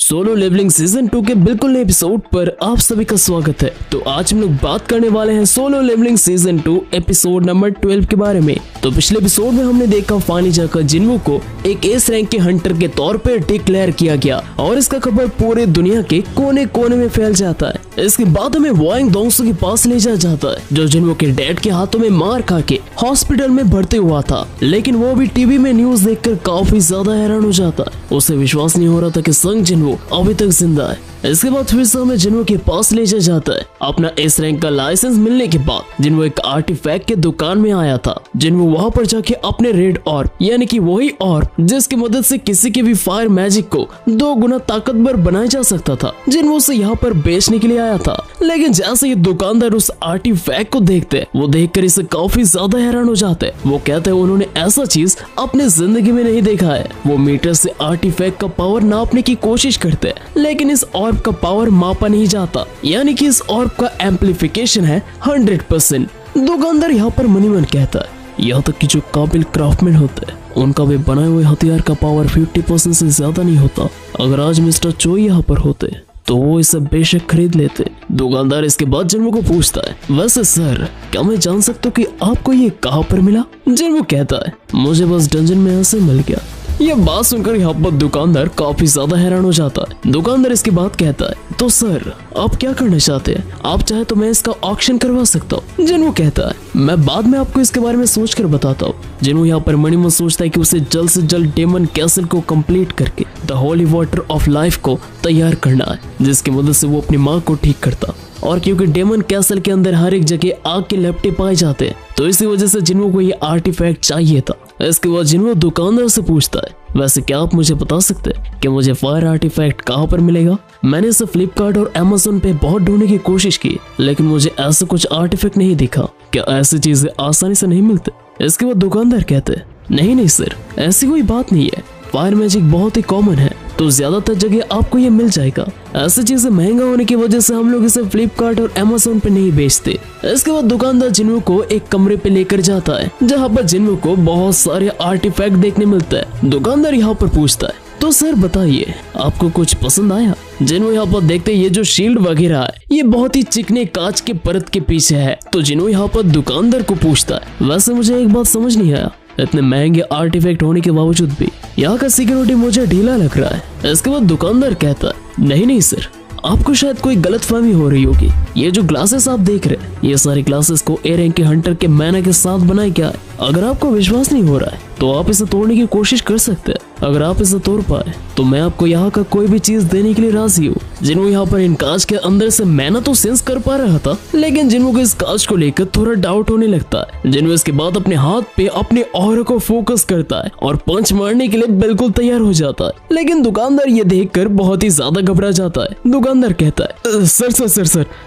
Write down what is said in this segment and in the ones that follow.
Solo Leveling season 2 के बिल्कुल नए एपिसोड पर आप सभी का स्वागत है। तो आज हम लोग बात करने वाले हैं Solo Leveling season 2 episode number 12 के बारे में। तो पिछले एपिसोड में हमने देखा फाइनली जाकर जिन्वू को एक एस रैंक के हंटर के तौर पर डिक्लेयर किया गया और इसका खबर पूरे दुनिया के कोने कोने में फैल जाता है। इसके बाद हमें वाइंग दोंगसू के पास ले जाया जाता है जो जिन्वू के डैड के हाथों में मार खा के हॉस्पिटल में भर्ती हुआ था, लेकिन वो भी टीवी में न्यूज देखकर काफी ज्यादा हैरान हो जाता है। उसे विश्वास नहीं हो रहा था कि संग जिन्वू अभी तक जिंदा है। इसके बाद फिर से हमें जिन्वू के पास ले जाया जाता है। अपना एस रैंक का लाइसेंस मिलने के बाद जिन्वू एक आर्टिफैक्ट के दुकान में आया था। जिन्वू वहां पर जाके अपने रेड ऑर्ब यानी कि वही ऑर्ब जिसकी मदद से किसी के भी फायर मैजिक को 2 गुना ताकतवर बनाया जा सकता था, जिन्वू उसे यहाँ पर बेचने के लिए आया था। लेकिन जैसे ही दुकानदार उस आर्टिफैक्ट को देखते हैं, वो देखकर इसे काफी ज्यादा हैरान हो जाते हैं। वो कहते हैं उन्होंने ऐसा चीज अपने जिंदगी में नहीं देखा है। वो मीटर से आर्टिफैक्ट का पावर नापने की कोशिश करते हैं, लेकिन इस ऑर्ब का पावर मापा नहीं जाता, यानी कि इस ऑर्ब का एम्पलीफिकेशन है 100%। दुकानदार यहाँ पर मनी मन कहता है यहाँ तक कि जो काबिल क्राफ्टमैन होते हैं उनका भी बनाए हुए हथियार का पावर 50% से ज्यादा नहीं होता। अगर आज मिस्टर चो यहाँ पर होते तो वो इसे बेशक खरीद लेते। दुकानदार इसके बाद जिन्वू को पूछता है, वैसे सर क्या मैं जान सकता हूँ कि आपको ये कहाँ पर मिला? जिन्वू कहता है मुझे बस डंजन में ऐसे मिल गया। यह बात सुनकर यहाँ पर दुकानदार काफी ज्यादा हैरान हो जाता है। दुकानदार इसके बाद कहता है, तो सर आप क्या करना चाहते हैं? आप चाहे तो मैं इसका ऑक्शन करवा सकता हूँ। जिन्वू कहता है मैं बाद में आपको इसके बारे में सोच कर बताता हूँ। जिन्वू यहाँ पर मनी मन सोचता है कि उसे जल्द से जल्द डेमन कैसल को कंप्लीट करके the holy water of life को तैयार करना है, जिसकी मदद से वो अपनी माँ को ठीक करता। और क्योंकि डेमन कैसल के अंदर हर एक जगह आग के लपटे पाए जाते हैं, तो इसी वजह से जिन्वू को ये आर्टिफैक्ट चाहिए था। इसके बाद जिन्वू दुकानदार से पूछता है, वैसे क्या आप मुझे बता सकते हैं कि मुझे फायर आर्टिफैक्ट कहाँ पर मिलेगा? मैंने इसे फ्लिपकार्ट और अमेज़न पे बहुत ढूंढने की कोशिश की, लेकिन मुझे ऐसा कुछ आर्टिफैक्ट नहीं दिखा। क्या ऐसी चीजें आसानी से नहीं मिलते? इसके बाद दुकानदार कहते हैं नहीं सर, ऐसी कोई बात नहीं है। फायर मैजिक बहुत ही कॉमन है, तो ज्यादातर जगह आपको ये मिल जाएगा। ऐसी चीजें महंगा होने की वजह से हम लोग इसे फ्लिपकार्ट और अमेज़न पे नहीं बेचते। इसके बाद दुकानदार जिन्वू को एक कमरे पे लेकर जाता है जहाँ पर जिन्वू को बहुत सारे आर्टिफैक्ट देखने मिलता है। दुकानदार यहाँ पर पूछता है, तो सर बताइए आपको कुछ पसंद आया? जिन्वू यहाँ पर देखते ये जो शील्ड वगैरह है ये बहुत ही चिकने कांच के परत के पीछे है। तो जिन्वू यहाँ पर दुकानदार को पूछता है, वैसे मुझे एक बात समझ नहीं आया, इतने महंगे आर्टिफैक्ट होने के बावजूद भी यहाँ का सिक्योरिटी मुझे ढीला लग रहा है। इसके बाद दुकानदार कहता है नहीं सर, आपको शायद कोई गलतफहमी हो रही होगी। ये जो ग्लासेस आप देख रहे हैं ये सारे ग्लासेस को ए रैंक के हंटर के मैना के साथ बनाया गया है। अगर आपको विश्वास नहीं हो रहा है तो आप इसे तोड़ने की कोशिश कर सकते हैं। अगर आप इसे तोड़ पाए तो मैं आपको यहाँ का कोई भी चीज देने के लिए राजी हूँ। जिन्वू यहाँ पर इन कांच के अंदर से मैना तो सेंस कर पा रहा था, लेकिन जिन्वू को इस कांच को लेकर थोड़ा डाउट होने लगता है। जिन्वू इसके बाद अपने हाथ पे अपने ऑरा को फोकस करता है और पंच मारने के लिए बिल्कुल तैयार हो जाता है, लेकिन दुकानदार ये देखकर बहुत ही ज्यादा घबरा जाता है। दुकानदार कहता है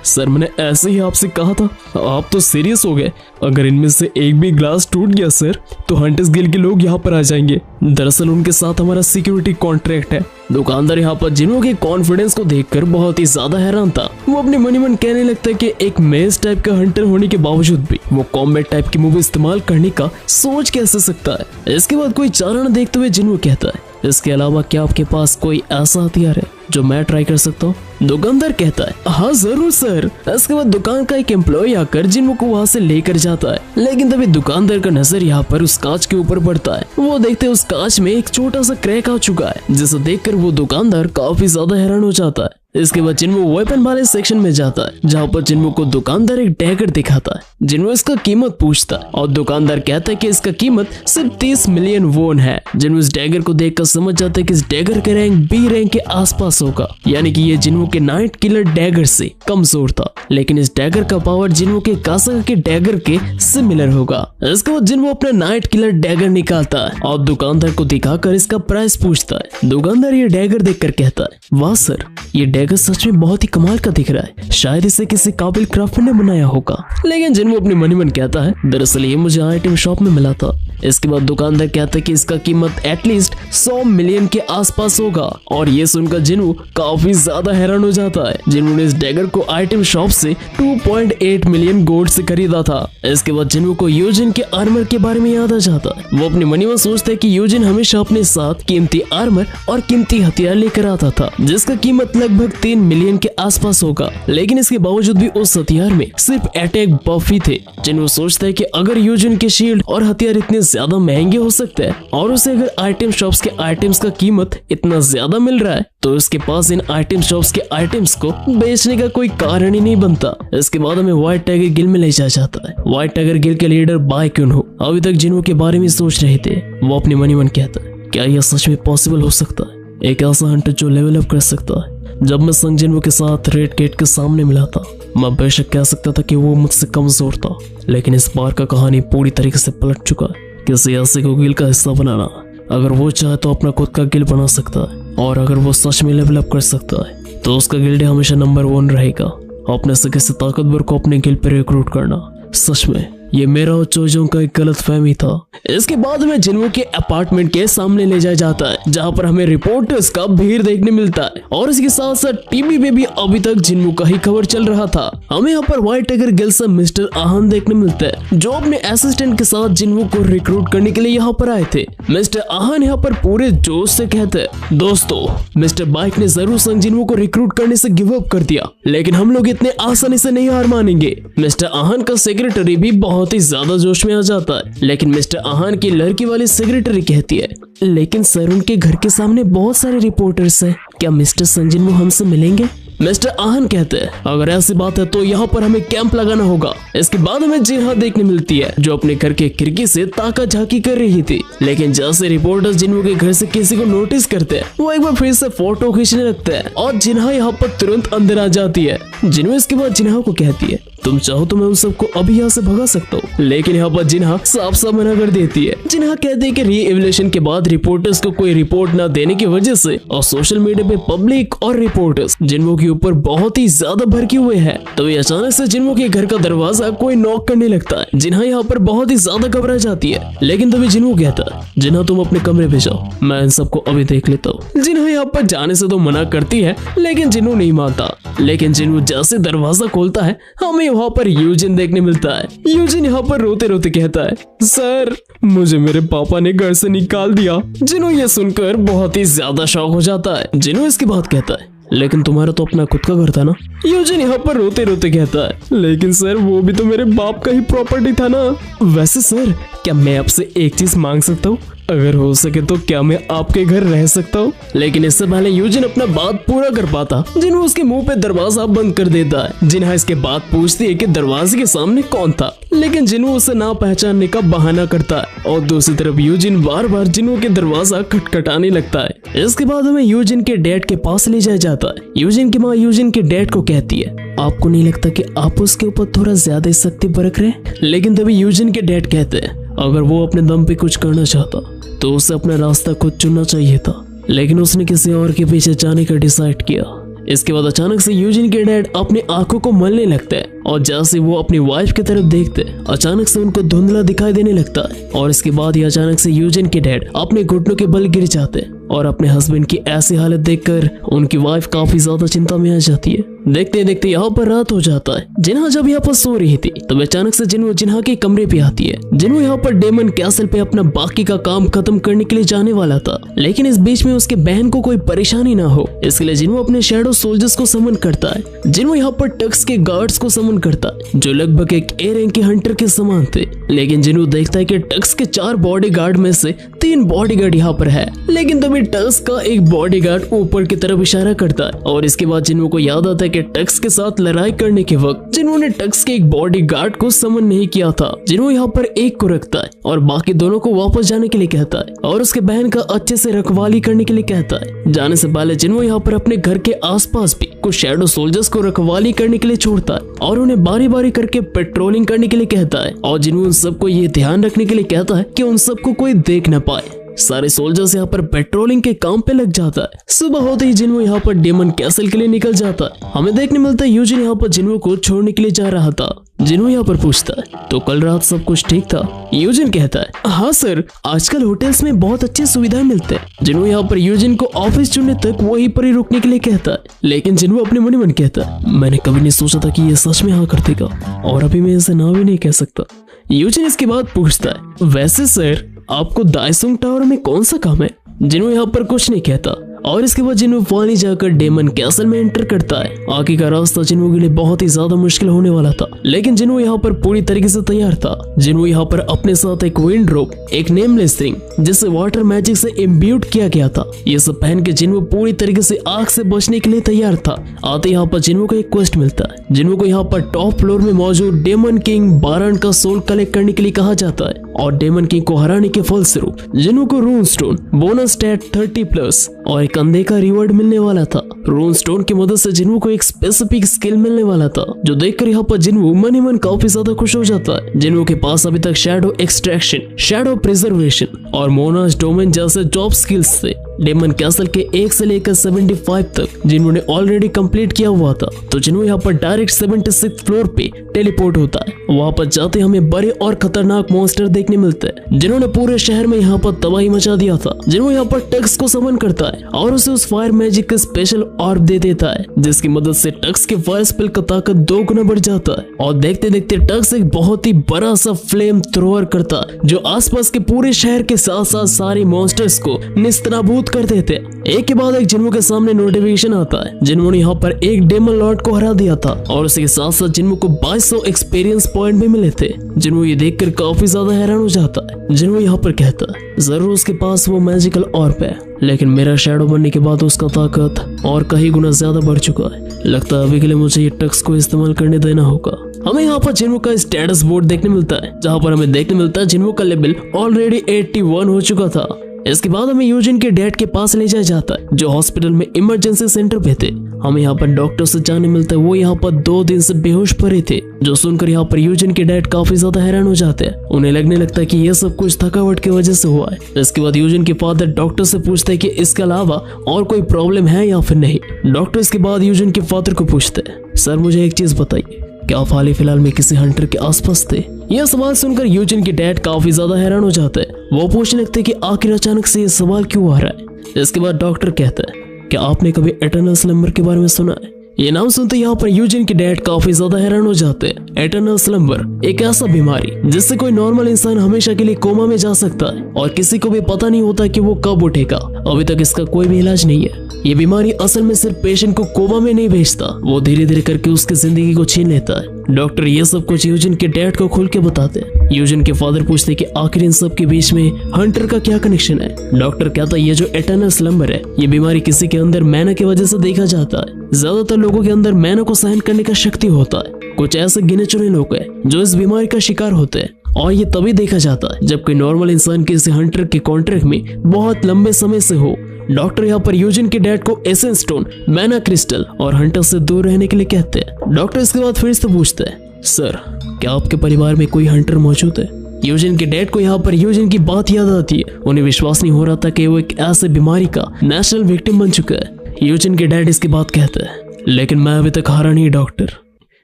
सर मैंने ऐसे ही आपसे कहा था, आप तो सीरियस हो गए। अगर इनमें से एक भी ग्लास टूट गया सर तो हंटर्स गिल्ड के लोग यहाँ पर आ जाएंगे। दरअसल उनके साथ हमारा सिक्योरिटी कॉन्ट्रैक्ट है। दुकानदार यहाँ पर जिन्वू के कॉन्फिडेंस को देखकर बहुत ही ज्यादा हैरान था। वो अपने मनी मन कहने लगता है कि एक मेज टाइप का हंटर होने के बावजूद भी वो कॉम्बैट टाइप की मूव इस्तेमाल करने का सोच कैसे सकता है। इसके बाद कोई चारा न देखते हुए जिन्वू कहता है, इसके अलावा क्या आपके पास कोई ऐसा हथियार है जो मैं ट्राई कर सकता हूँ? दुकानदार कहता है हाँ जरूर सर। इसके बाद दुकान का एक एम्प्लॉय आकर जिन्वू को वहाँ से लेकर जाता है, लेकिन तभी दुकानदार का नजर यहाँ पर उस कांच के ऊपर पड़ता है। वो देखते उस कांच में एक छोटा सा क्रैक आ चुका है, जिसे देखकर वो दुकानदार काफी ज्यादा हैरान हो जाता है। इसके बाद जिन्वू वेपन वाले सेक्शन में जाता है जहाँ पर जिन्वू को दुकानदार एक डैगर दिखाता है। जिन्वू इसका कीमत पूछता है और दुकानदार कहता है कि इसका कीमत सिर्फ 30 मिलियन वोन है। जिन्वू इस डैगर को देखकर समझ जाता है कि इस डैगर का रैंक बी रैंक के आसपास होगा, यानी कि ये जिन्वू के नाइट किलर डैगर से कमजोर था, लेकिन इस डैगर का पावर जिन्वू के कासाका के डैगर के सिमिलर होगा। इसके बाद जिन्वू अपना नाइट किलर डैगर निकालता है और दुकानदार को दिखाकर इसका प्राइस पूछता है। दुकानदार ये डैगर देखकर कहता है, वाह सर, ये डेगर सच में बहुत ही कमाल का दिख रहा है, शायद इसे किसी काबिल क्राफ्टमैन ने बनाया होगा। लेकिन जिन्हो अपने मन ही मन कहता है, दरअसल ये मुझे आइटम शॉप में मिला था। इसके बाद दुकानदार कहता है कि इसका कीमत एटलीस्ट 100 मिलियन के आसपास होगा। और ये सुनकर जिन्हो काफी ज्यादा हैरान हो जाता है। जिन्हो ने इस डेगर को आइटम शॉप से 2.8 मिलियन गोल्ड से खरीदा था। इसके बाद जिन्हो को यूजिन के आर्मर के बारे में याद आ जाता है। वो अपने मन में सोचता है कि यूजिन हमेशा अपने साथ कीमती आर्मर और कीमती हथियार लेकर आता था, जिसका कीमत लगभग 3 मिलियन के आसपास होगा। लेकिन इसके बावजूद भी उस हथियार में सिर्फ अटैक बफ ही थे। जिन्हो सोचता है कि अगर यूजिन के शील्ड और हथियार इतने ज्यादा महंगे हो सकते हैं और उसे अगर आइटम शॉप्स के आइटम्स का कीमत इतना ज्यादा मिल रहा है, तो उसके पास इन आइटम शॉप्स के आइटम्स को बेचने का कोई कारण ही नहीं बनता। इसके बाद हमें व्हाइट टाइगर गिल्ड में ले जाया जाता है। व्हाइट टाइगर गिल्ड के लीडर बाय क्यून-हो अभी तक जिन्हो के बारे में सोच रहे थे। वो अपने मन ही मन कहता है, क्या यह सच में पॉसिबल हो सकता है? एक ऐसा हंटर जो लेवल अप कर सकता है। जब मैं संग जिन्हो के साथ रेड गेट के सामने मिला था, मैं बेशक कह सकता था कि वो मुझसे कमजोर था, लेकिन इस बार का कहानी पूरी तरीके से पलट चुका है। किसी ऐसे को गिल्ड का हिस्सा बनाना, अगर वो चाहे तो अपना खुद का गिल्ड बना सकता है, और अगर वो सच में लेवल अप कर सकता है तो उसका गिल्ड हमेशा नंबर 1 रहेगा। अपने से किसी ताकतवर को अपने गिल्ड पर रिक्रूट करना, सच में ये मेरा और चोजों का एक गलत फहमी था। इसके बाद में जिन्हो के अपार्टमेंट के सामने ले जाया जाता है, जहां पर हमें रिपोर्टर्स का भीड़ देखने मिलता है। और इसके साथ साथ टीवी पे भी अभी तक जिन्हो का ही खबर चल रहा था। हमें यहाँ पर व्हाइट टाइगर गिल्ड से मिस्टर आहान देखने मिलता है, जो अपने असिस्टेंट के साथ जिन्हो को रिक्रूट करने के लिए यहाँ पर आए थे। मिस्टर आहान यहाँ पर पूरे जोश से कहते हैं, दोस्तों मिस्टर बाइक ने जरूर संग जिन्हो को रिक्रूट करने से गिव अप कर दिया, लेकिन हम लोग इतने आसानी से नहीं हार मानेंगे। मिस्टर आहान का सेक्रेटरी भी बहुत ही ज्यादा जोश में आ जाता है, लेकिन मिस्टर आहान की लड़की वाली सेक्रेटरी कहती है, लेकिन सर उनके घर के सामने बहुत सारे रिपोर्टर्स हैं, क्या मिस्टर संग जिन्हो हमसे मिलेंगे? मिस्टर आहान कहते हैं, अगर ऐसी बात है तो यहाँ पर हमें कैंप लगाना होगा। इसके बाद हमें जिन्हा देखने मिलती है, जो अपने घर के खिड़की से ताका झाकी कर रही थी। लेकिन जैसे रिपोर्टर्स जिन्हो के घर से किसी को नोटिस करते हैं, वो एक बार फिर से फोटो खींचने लगते हैं और जिन्हा यहाँ पर तुरंत अंदर आ जाती है। जिन्हो इसके बाद जिन्हा को कहती है, तुम चाहो तो मैं उन सबको अभी यहाँ से भगा सकता हूँ, लेकिन यहाँ पर जिन्हा साफ साफ मना कर देती है। जिन्हा कहती है कि री-एवल्यूशन के बाद रिपोर्टर्स को कोई रिपोर्ट न देने की वजह से और सोशल मीडिया पे पब्लिक और रिपोर्टर्स जिन्हो के ऊपर बहुत ही ज्यादा भड़के हुए हैं। तभी अचानक से जिन्हो के घर का दरवाजा कोई नॉक करने लगता है। जिन्हा यहाँ पर बहुत ही ज्यादा घबरा जाती है, लेकिन तभी जिन्हो कहता है, जिन्हा तुम अपने कमरे पे जाओ, मैं इन सबको अभी देख लेता हूँ। जिन्हा यहाँ पर जाने से तो मना करती है, लेकिन जिन्हो नहीं मानता। लेकिन जिन्हो जैसे दरवाजा खोलता है, हमें वहाँ पर यूजिन देखने मिलता है। यूजिन यहाँ पर रोते रोते कहता है, सर मुझे मेरे पापा ने घर से निकाल दिया। जिन्हो ये सुनकर बहुत ही ज्यादा शॉक हो जाता है। जिन्हो इसकी बात कहता है, लेकिन तुम्हारा तो अपना खुद का घर था ना? यूजिन यहाँ पर रोते रोते कहता है, लेकिन सर वो भी तो मेरे बाप का ही प्रॉपर्टी था ना। वैसे सर क्या मैं आपसे एक चीज मांग सकता हूँ? अगर हो सके तो क्या मैं आपके घर रह सकता हूँ? लेकिन इससे पहले यूजिन अपना बात पूरा कर पाता, जिन्हो उसके मुंह पे दरवाजा बंद कर देता है। जिन्हा इसके बाद पूछती है कि दरवाजे के सामने कौन था, लेकिन जिन्हो उसे ना पहचानने का बहाना करता है। और दूसरी तरफ यूजिन बार बार जिन्हो के दरवाजा खटखटाने लगता है। इसके बाद हमें यूजिन के डैड के पास ले जाया जाता है। यूजिन की माँ यूजिन के डैड को कहती है, आपको नहीं लगता कि आप उसके ऊपर थोड़ा ज्यादा सख्ती बरत रहे? लेकिन तभी यूजिन के डैड कहते हैं, अगर वो अपने दम पे कुछ करना चाहता तो उसे अपना रास्ता खुद चुनना चाहिए था, लेकिन उसने किसी और के पीछे जाने का डिसाइड किया। इसके बाद अचानक से यूजिन के डैड अपने आंखों को मलने लगता है, और जैसे वो अपनी वाइफ की तरफ देखते अचानक से उनको धुंधला दिखाई देने लगता है। और इसके बाद ही अचानक से यूजिन के डैड अपने घुटनों के बल गिर जाते हैं, और अपने हस्बैंड की ऐसी हालत देखकर उनकी वाइफ काफी ज्यादा चिंता में आ जाती है। देखते देखते यहाँ पर रात हो जाता है। जिन्हा जब यहाँ पर सो रही थी, तब अचानक से जिन्हो जिन्हा के कमरे पे आती है। जिन्हो यहाँ पर डेमन कैसल पे अपना बाकी का काम खत्म करने के लिए जाने वाला था, लेकिन इस बीच में उसके बहन को कोई परेशानी ना हो, इसके लिए जिन्हो अपने शैडो सोल्जर्स को समन करता है। जिन्हो यहाँ पर टक्स के गार्ड्स को समन करता है, जो लगभग एक ए रैंक के हंटर के समान थे। लेकिन जिन्हो देखता है कि टक्स के 4 बॉडीगार्ड में से 3 बॉडीगार्ड यहाँ पर है। लेकिन तभी टक्स का एक बॉडीगार्ड ऊपर की तरफ इशारा करता है, और इसके बाद जिन्हो को याद आता है कि टक्स के साथ लड़ाई करने के वक्त जिन्होंने टक्स के एक बॉडीगार्ड को समन नहीं किया था। जिन्हो यहाँ पर एक को रखता है और बाकी दोनों को वापस जाने के लिए कहता है, और उसके बहन का अच्छे से रखवाली करने के लिए कहता है। जाने से पहले जिन्हो यहाँ पर अपने घर के आसपास भी कुछ शैडो सोल्जर्स को रखवाली करने के लिए छोड़ता है, और उन्हें बारी बारी करके पेट्रोलिंग करने के लिए कहता है। और जिन्हो उन सबको ये ध्यान रखने के लिए कहता है कि उन सबको कोई देख न पाए। सारे सोल्जर्स यहाँ पर पेट्रोलिंग के काम पे लग जाता है। सुबह होते ही जिन्हो यहाँ पर डेमन कैसल के लिए निकल जाता है। हमें देखने मिलता है यूजिन यहाँ पर जिन्हो को छोड़ने के लिए जा रहा था। जिन्हो यहाँ पर पूछता है तो कल रात सब कुछ ठीक था? यूजिन कहता है हाँ सर, आजकल होटल्स में बहुत अच्छी सुविधाएं मिलते हैं। जिन्हो यहाँ पर यूजिन को ऑफिस चुनने तक वहीं पर ही रुकने के लिए कहता है, लेकिन जिन्हो अपने मन ही मन कहता है मैंने कभी नहीं सोचा था कि ये सच में हाँ कर देगा, और अभी मैं इसे ना भी नहीं कह सकता। यूजिन इसके बाद पूछता है वैसे सर आपको दायसुंग टावर में कौन सा काम है? जिन्हो यहाँ पर कुछ नहीं कहता और इसके बाद जिन्हो पानी जाकर डेमन कैसल में एंटर करता है। आगे का रास्ता जिन्हो के लिए बहुत ही ज्यादा मुश्किल होने वाला था, लेकिन जिन्हो यहाँ पर पूरी तरीके से तैयार था। जिन्हो यहाँ पर अपने साथ एक विंड रोप, एक नेमलेस थिंग जिसे वाटर मैजिक से इम्ब्यूट किया गया था, ये सब पहन के जिन्हो पूरी तरीके से आग से बचने के लिए तैयार था। आते यहाँ पर जिन्हो को एक क्वेस्ट मिलता है। जिन्हो को यहाँ पर टॉप फ्लोर में मौजूद डेमन किंग बारान का सोल कलेक्ट करने के लिए कहा जाता है, और डेमन किंग को हराने के फलस्वरूप जिन्हो को रून स्टोन बोनस स्टैट 30+ और एक अंधे का रिवॉर्ड मिलने वाला था। रून स्टोन की मदद से जिन्हो को एक स्पेसिफिक स्किल मिलने वाला था, जो देखकर यहाँ पर जिन्हो मन ही मन काफी ज्यादा खुश हो जाता है। जिन्हो के पास अभी तक शैडो एक्सट्रैक्शन, शैडो प्रिजर्वेशन और मोनास डोमेन जैसे जॉब स्किल्स थे। डेमन कैसल के 1 से लेकर 75 तक जिन्होंने ऑलरेडी कंप्लीट किया हुआ था, तो जिन्हों यहाँ पर डायरेक्ट 76 फ्लोर पे टेलीपोर्ट होता है। वहां पर जाते हमें बड़े और खतरनाक मॉन्स्टर देखने मिलते हैं, जिन्होंने पूरे शहर में यहाँ पर तबाही मचा दिया था। जिन्हों यहाँ पर टक्स को समन करता है और उसे उस फायर मैजिक का स्पेशल ऑर्ब दे देता है, जिसकी मदद से टक्स के फायर स्पेल का ताकत 2 गुना बढ़ जाता है। और देखते देखते टक्स एक बहुत ही बड़ा सा फ्लेम थ्रोअर करता है, जो आसपास के पूरे शहर के साथ साथ सारे मॉन्स्टर्स को निस्तनाबूद कर देते हैं। एक के बाद एक जिन्हो के सामने नोटिफिकेशन आता है। जिन्होंने यहाँ पर एक डेमन लॉर्ड को हरा दिया था और उसके साथ साथ जिन्हो को 2200 एक्सपीरियंस पॉइंट भी मिले थे। जिन्हो ये देखकर काफी ज्यादा हैरान हो जाता है। जिन्हो यहाँ पर कहता है जरूर उसके पास वो मैजिकल ऑर्ब है, लेकिन मेरा शैडो बनने के बाद उसका ताकत और कई गुना ज्यादा बढ़ चुका है। लगता है अभी के लिए मुझे ये टक्स को इस्तेमाल करने देना होगा। हमें यहाँ पर जिन्हो का स्टेटस बोर्ड देखने मिलता है, जहाँ पर हमें देखने मिलता है जिन्हो का लेवल ऑलरेडी 81 हो चुका था। इसके बाद हमें यूजिन के डैड के पास ले जाया जाता है, जो हॉस्पिटल में इमरजेंसी सेंटर पे थे। हमें यहाँ पर डॉक्टर से जानने मिलता है वो यहाँ पर 2 दिन से बेहोश पड़े थे, जो सुनकर यहाँ पर यूजिन के डैड काफी ज्यादा हैरान हो जाते हैं। उन्हें लगने लगता है कि ये सब कुछ थकावट की वजह से हुआ है। इसके बाद यूजिन के फादर डॉक्टर से पूछते हैं कि इसके अलावा और कोई प्रॉब्लम है या फिर नहीं। डॉक्टर इसके बाद यूजिन के फादर को पूछते हैं सर मुझे एक चीज बताइए, क्या आप हाल ही फिलहाल में किसी हंटर के आसपास थे? यह सवाल सुनकर यूजिन के डैड काफी ज्यादा हैरान हो जाते हैं। वो पूछने लगते हैं कि आखिर अचानक से ये सवाल क्यों आ रहा है। इसके बाद डॉक्टर कहता है क्या आपने कभी एटर्नल स्लम्बर के बारे में सुना है? ये नाम सुनते यहाँ पर यूजिन के डैड काफी ज्यादा हैरान हो जाते हैं। एटर्नल स्लम्बर एक ऐसा बीमारी जिससे कोई नॉर्मल इंसान हमेशा के लिए कोमा में जा सकता है और किसी को भी पता नहीं होता कि वो कब उठेगा। अभी तक इसका कोई भी इलाज नहीं है। ये बीमारी असल में सिर्फ पेशेंट को कोमा में नहीं भेजता, वो धीरे धीरे करके उसकी जिंदगी को छीन लेता है। डॉक्टर ये सब कुछ यूजिन के डैड को खुल के बताते हैं। यूजिन के फादर पूछते हैं कि आखिर इन सब के बीच में हंटर का क्या कनेक्शन है। डॉक्टर कहता है ये जो एटर्नल स्लम्बर है, ये बीमारी किसी के अंदर मैना की वजह से देखा जाता है। ज्यादातर लोगों के अंदर मैना को सहन करने का शक्ति होता है। कुछ ऐसे गिने चुने लोग हैं जो इस बीमारी का शिकार होते हैं, और ये तभी देखा जाता है जब कोई नॉर्मल इंसान किसी हंटर के कॉन्ट्रैक्ट में बहुत लंबे समय से हो। डॉक्टर यहाँ पर यूजिन के डैड को एसेंस स्टोन, मैना क्रिस्टल और हंटर से दूर रहने के लिए कहते हैं। डॉक्टर इसके बाद फिर से पूछते हैं सर क्या आपके परिवार में कोई हंटर मौजूद है? यूजिन के डैड को यहाँ पर यूजिन की बात याद आती है। उन्हें विश्वास नहीं हो रहा था कि वो एक ऐसे बीमारी का नेशनल विक्टिम बन चुका है। यूजिन के डैड इसकी बात कहते हैं लेकिन मैं अभी तक हारा नहीं डॉक्टर।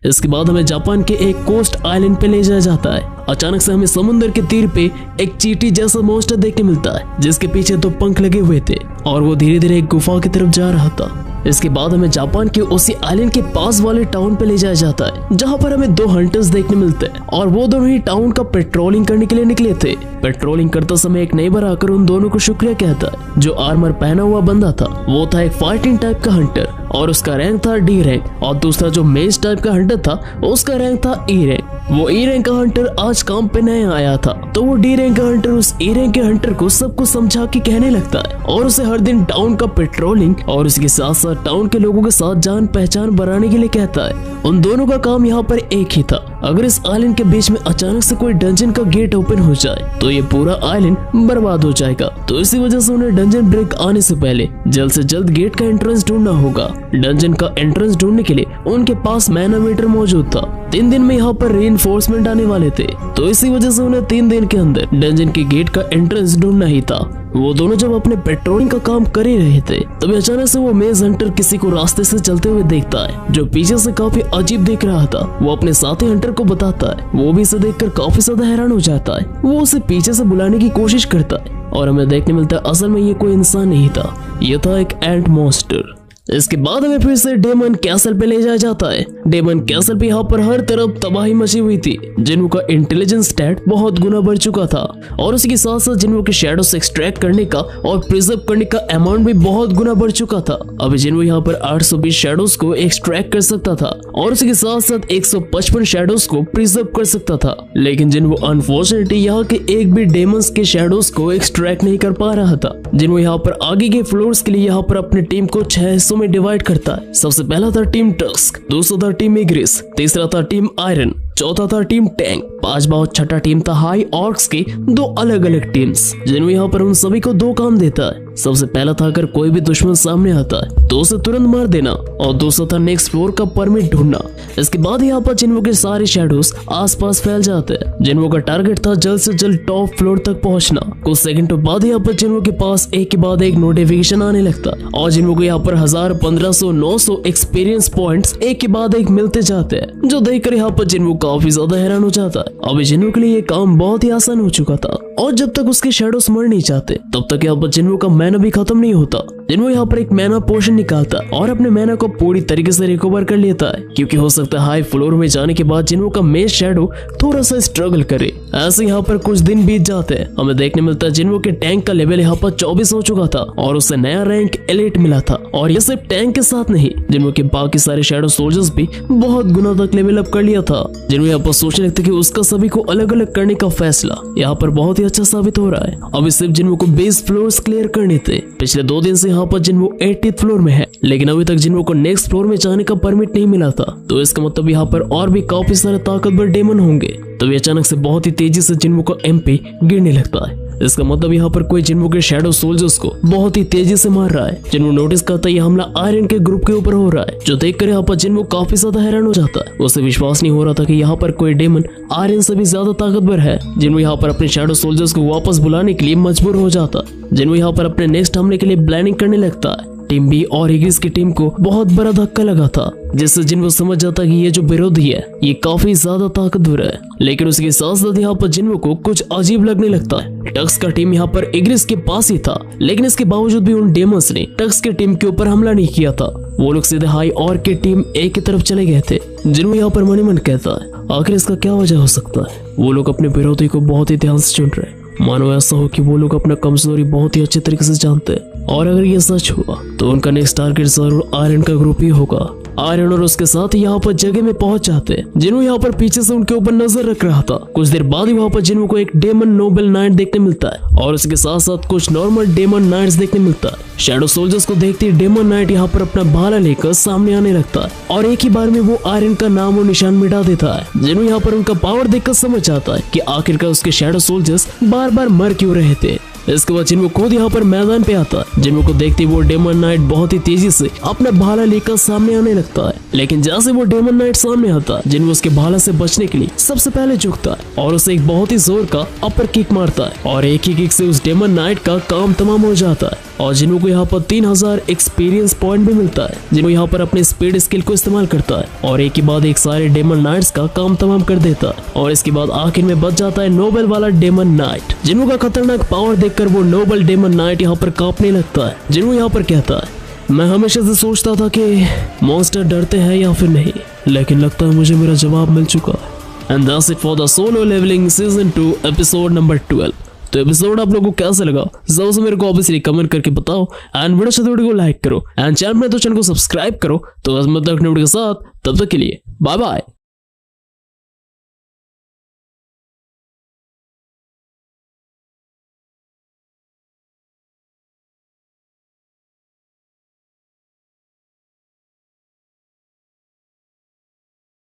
इसके बाद हमें जापान के एक कोस्ट आइलैंड पे ले जाया जाता है। अचानक से हमें समुद्र के तीर पे एक चींटी जैसा मॉन्स्टर देखने मिलता है, जिसके पीछे 2 पंख लगे हुए थे और वो धीरे धीरे एक गुफा की तरफ जा रहा था। इसके बाद हमें जापान के उसी आइलैंड के पास वाले टाउन पे ले जाया जाता है, जहाँ पर हमें 2 हंटर्स देखने मिलते हैं और वो दोनों ही टाउन का पेट्रोलिंग करने के लिए निकले थे। पेट्रोलिंग करते समय एक नेबर आकर उन दोनों को शुक्रिया कहता है। जो आर्मर पहना हुआ बंदा था वो था एक फाइटिंग टाइप का हंटर और उसका रैंक था D रैंक, और दूसरा जो मेज टाइप का हंटर था उसका रैंक था E रैंक। वो E रैंक का हंटर आज काम पे नया आया था, तो वो D रैंक का हंटर उस E रैंक के हंटर को सब कुछ समझा के कहने लगता है और उसे हर दिन टाउन का पेट्रोलिंग और उसके साथ साथ टाउन के लोगों के साथ जान पहचान बनाने के लिए कहता है। उन दोनों का काम यहाँ पर एक ही था, अगर इस आइलैंड के बीच में अचानक से कोई डंजन का गेट ओपन हो जाए तो ये पूरा आइलैंड बर्बाद हो जाएगा। तो इसी वजह से उन्हें डंजन ब्रेक आने से पहले जल्द से जल्द गेट का एंट्रेंस ढूंढना होगा। डंजन का एंट्रेंस ढूंढने के लिए उनके पास मैनोमीटर मौजूद था। 3 दिन में यहाँ पर रीइंफोर्समेंट आने वाले थे, तो इसी वजह से उन्हें 3 दिन के अंदर डंजन के गेट का एंट्रेंस ढूंढना ही था। वो दोनों जब अपने पेट्रोलिंग का काम कर ही रहे थे तभी अचानक से वो मेज हंटर किसी को रास्ते से चलते हुए देखता है जो पीछे से काफी अजीब दिख रहा था। वो अपने साथी हंटर को बताता है, वो भी इसे देखकर काफी ज्यादा हैरान हो जाता है। वो उसे पीछे से बुलाने की कोशिश करता है और हमें देखने मिलता है असल में ये कोई इंसान नहीं था, ये था एक एंट मॉन्स्टर। इसके बाद हमें फिर से डेमन कैसल पे ले जाया जाता है। डेमन कैसल पे यहाँ पर हर तरफ तबाही मची हुई थी। जिन्वो का इंटेलिजेंस स्टैट बहुत गुना बढ़ चुका था और उसके साथ साथ जिन्वो के शैडो से एक्सट्रैक्ट करने का और प्रिजर्व करने का अमाउंट भी बहुत गुना बढ़ चुका था। अभी जिन्वो यहाँ पर 820 शैडोज को एक्सट्रैक्ट कर सकता था और उसके साथ साथ 155 शैडोज को प्रिजर्व कर सकता था। लेकिन जिन्वो अनफॉर्चुनेटली यहाँ के एक भी डेमंस के शैडोज को एक्सट्रैक्ट नहीं कर पा रहा था। जिन्वो यहाँ पर आगे के फ्लोर्स के लिए यहाँ पर अपनी टीम को 6 हिस्सों में डिवाइड करता है। सबसे पहला था टीम टस्क, दूसरा था टीम इग्रिस, तीसरा था टीम आयरन, चौथा था टीम टैंक, पांचवा और छठा टीम था हाई ऑर्क्स की 2 अलग अलग टीम्स। जिन्होंने यहाँ पर उन सभी को 2 काम देता है। सबसे पहला था अगर कोई भी दुश्मन सामने आता है तो उसे तुरंत मार देना और दूसरा था नेक्स्ट फ्लोर का परमिट ढूंढना। इसके बाद यहाँ पर जिन्वो के सारे शैडोज आसपास फैल जाते हैं। जिन्वो का टारगेट था जल्द से जल्द टॉप फ्लोर तक पहुंचना। कुछ सेकंडों बाद यहाँ पर जिन्वो के पास एक के बाद एक नोटिफिकेशन आने लगता और जिन्वो को यहाँ पर 1000, 1500, 900 एक्सपीरियंस पॉइंट्स एक के बाद एक मिलते जाते हैं, जो देखकर यहाँ पर जिन्वो काफी ज्यादा हैरान हो जाता है। अभी जिन्वो के लिए ये काम बहुत ही आसान हो चुका था और जब तक उसके शैडोज मर नहीं जाते तब तक यहाँ पर जिन्वो का मैना भी खत्म नहीं होता। जिन्वो यहाँ पर एक मैना पोशन निकालता और अपने मैना को पूरी तरीके से रिकवर कर लेता है, क्योंकि हो सकता है हाई फ्लोर में जाने के बाद जिन्वो का मेन शैडो थोड़ा सा स्ट्रगल करे। ऐसे यहाँ पर कुछ दिन बीत जाते हैं। हमें देखने मिलता है जिन्वो के टैंक का लेवल यहाँ पर 24 हो चुका था और उसे नया रैंक एलिट मिला था। और ये सिर्फ टैंक के साथ नहीं, जिन्वो के बाकी सारे शैडो सोल्जर्स भी बहुत गुना तक लेवल अप कर लिया था। जिन्वो यहाँ पर सोचने लगता कि उसका सभी को अलग अलग करने का फैसला यहाँ पर बहुत ही अच्छा साबित हो रहा है। अभी सिर्फ जिन्वो को 20 फ्लोर्स क्लियर करने थे। पिछले 2 दिन से यहाँ पर जिन्वो 80th फ्लोर में है, लेकिन अभी तक जिन्वो को नेक्स्ट फ्लोर में जाने का परमिट नहीं मिला था। तो इसका मतलब यहाँ पर और भी काफी सारे ताकतवर डेमन होंगे। तो अचानक से बहुत ही तेजी से जिन्वो का एमपी गिरने लगता है। इसका मतलब यहाँ पर कोई जिन्वो के शैडो सोल्जर्स को बहुत ही तेजी से मार रहा है। जिन्वो नोटिस करता है ये हमला आयरन के ग्रुप के ऊपर हो रहा है, जो देखकर यहाँ पर जिन्वो काफी ज्यादा हैरान हो जाता है। उसे विश्वास नहीं हो रहा था कि यहाँ पर कोई डेमन आयरन से भी ज्यादा ताकतवर है। जिन्वो यहाँ पर अपने शैडो सोल्जर्स को वापस बुलाने के लिए मजबूर हो जाता है। जिन्वो यहाँ पर अपने नेक्स्ट हमले के लिए प्लानिंग करने लगता है। टीम बी और इग्रिस की टीम को बहुत बड़ा धक्का लगा था, जिससे जिन्वो समझ जाता कि ये जो विरोधी है ये काफी ज्यादा ताकतवर है। लेकिन उसके साथ साथ यहाँ पर जिन्वो को कुछ अजीब लगने लगता है। टक्स का टीम यहाँ पर इग्रिस के पास ही था, लेकिन इसके बावजूद भी उन डेमंस ने टक्स के टीम के ऊपर हमला नहीं किया था। वो लोग सीधे हाई ऑर्क की टीम ए की तरफ चले गए थे। जिन्वो यहाँ पर मन ही मन कहता है आखिर इसका क्या वजह हो सकता है। वो लोग अपने विरोधी को बहुत ही ध्यान से चुन रहे, मानो ऐसा हो कि वो लोग अपना कमजोरी बहुत ही अच्छे तरीके से जानते हैं। और अगर ये सच हुआ तो उनका नेक्स्ट टारगेट जरूर आयरन का ग्रुप ही होगा। आयरन और उसके साथ यहाँ पर जगह में पहुंच जाते हैं। जिन्वो यहाँ पर पीछे से उनके ऊपर नजर रख रहा था। कुछ देर बाद ही वहाँ पर जिन्वो को एक डेमन नोबल नाइट देखने मिलता है और उसके साथ साथ कुछ नॉर्मल डेमन नाइट्स देखने मिलता है। शैडो सोल्जर्स को देखते ही डेमन नाइट यहाँ पर अपना भाला लेकर सामने आने लगता है और एक ही बार में वो आयरन का नाम और निशान मिटा देता है। जिन्वो यहाँ पर उनका पावर देखकर समझ जाता है कि आखिरकार उसके शैडो सोल्जर्स बार बार मर क्यों रहे थे। इसके बाद जिन्वो खुद यहाँ पर मैदान पे आता है। जिन्वो को देखते वो डेमन नाइट बहुत ही तेजी से अपना भाला लेकर सामने आने लगता है, लेकिन जैसे वो डेमन नाइट सामने आता है जिन्वो उसके भाला से बचने के लिए सबसे पहले झुकता है और उसे एक बहुत ही जोर का अपर किक मारता है और एक ही किक से उस डेमन नाइट का काम तमाम हो जाता है। और जिन्वो को यहाँ पर 3000 एक्सपीरियंस पॉइंट भी मिलता है। जिन्वो यहाँ पर अपने स्पीड स्किल को इस्तेमाल करता है और एक के बाद एक सारे डेमन नाइट्स का काम तमाम कर देता है और इसके बाद आखिर में बच जाता है नोबल वाला डेमन नाइट। जिन्वो का खतरनाक पावर देखकर वो नोबल डेमन नाइट यहाँ पर कांपने लगता है। जिन्वो यहाँ पर कहता है मैं हमेशा से सोचता था कि मॉन्स्टर डरते हैं या फिर नहीं, लेकिन लगता है मुझे मेरा जवाब मिल चुका है। And that's it for the Solo Leveling season 2 episode number 12। तो एपिसोड आप लोगों को कैसा लगा जरूर से मेरे को ऑब्वियसली कमेंट करके बताओ एंड वीडियो को लाइक करो एंड चैनल में तो चैनल को सब्सक्राइब करो। तो आज मैं वीडियो के साथ तब तक के लिए बाय बाय।